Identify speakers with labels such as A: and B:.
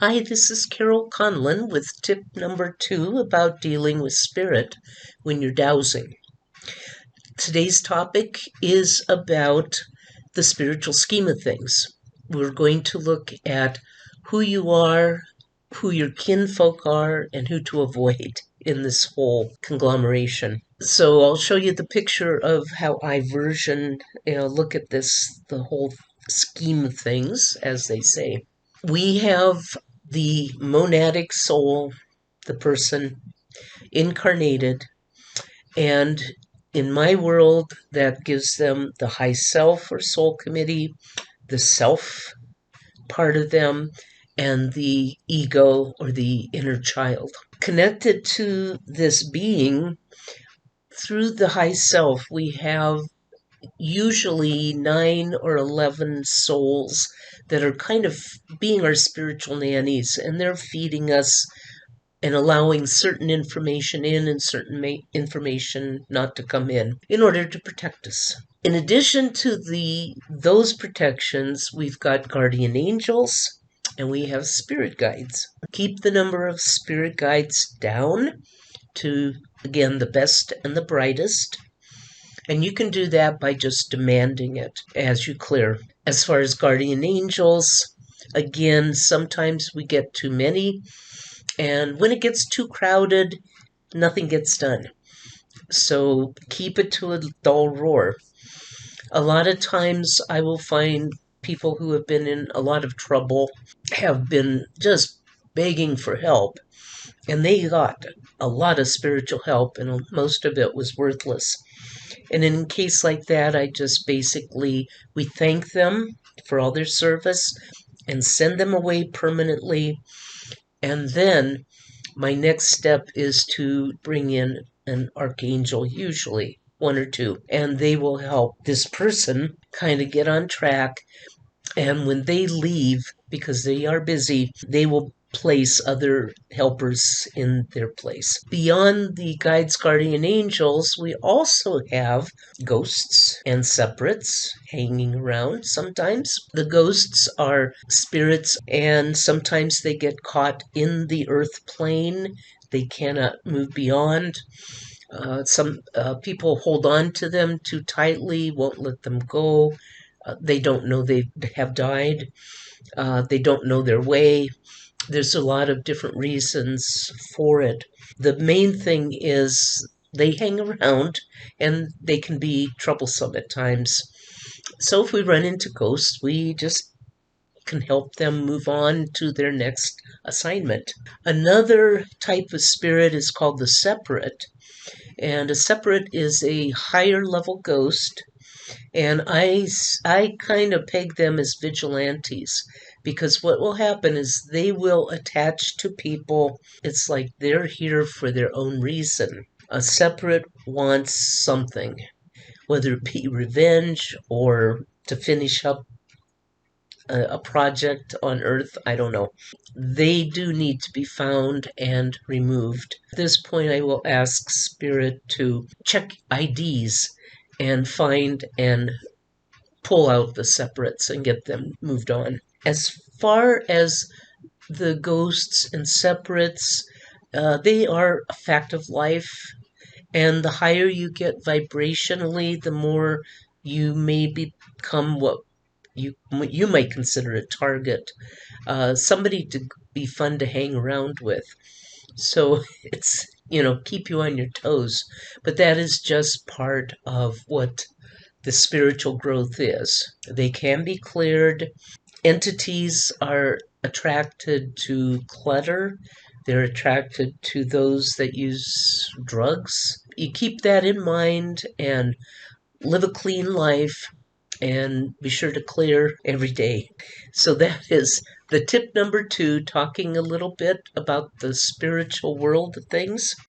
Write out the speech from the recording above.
A: Hi, this is Carole Conlon with tip number 2 about dealing with spirit when you're dowsing. Today's topic is about the spiritual scheme of things. We're going to look at who you are, who your kinfolk are, and who to avoid in this whole conglomeration. So I'll show you the picture of how I look at the whole scheme of things, as they say. We have the monadic soul, the person incarnated, and in my world, that gives them the high self or soul committee, the self part of them, and the ego or the inner child. Connected to this being, through the high self, we have usually 9 or 11 souls that are kind of being our spiritual nannies, and they're feeding us and allowing certain information in and certain information not to come in order to protect us. In addition to those protections, we've got guardian angels and we have spirit guides. Keep the number of spirit guides down to, again, the best and the brightest. And you can do that by just demanding it as you clear. As far as guardian angels, again, sometimes we get too many. And when it gets too crowded, nothing gets done. So keep it to a dull roar. A lot of times I will find people who have been in a lot of trouble have been just begging for help. And they got a lot of spiritual help, and most of it was worthless. And in a case like that, we thank them for all their service and send them away permanently. And then my next step is to bring in an archangel, usually 1 or 2, and they will help this person kind of get on track. And when they leave, because they are busy, they will place other helpers in their place. Beyond the guides, guardian angels, we also have ghosts and separates hanging around sometimes. The ghosts are spirits, and sometimes they get caught in the earth plane. They cannot move beyond. Some people hold on to them too tightly, won't let them go. They don't know they have died. They don't know their way. There's a lot of different reasons for it. The main thing is they hang around and they can be troublesome at times. So if we run into ghosts, we just can help them move on to their next assignment. Another type of spirit is called the separate. And a separate is a higher level ghost. And I kind of peg them as vigilantes, because what will happen is they will attach to people. It's like they're here for their own reason. A separate wants something, whether it be revenge or to finish up a project on Earth, I don't know. They do need to be found and removed. At this point, I will ask Spirit to check IDs and find and pull out the separates and get them moved on. As far as the ghosts and separates, they are a fact of life, and the higher you get vibrationally, the more you may become what you might consider a target, somebody to be fun to hang around with. So it's, keep you on your toes. But that is just part of what the spiritual growth is. They can be cleared. Entities are attracted to clutter. They're attracted to those that use drugs. You keep that in mind and live a clean life and be sure to clear every day. So that is the tip number 2, talking a little bit about the spiritual world of things.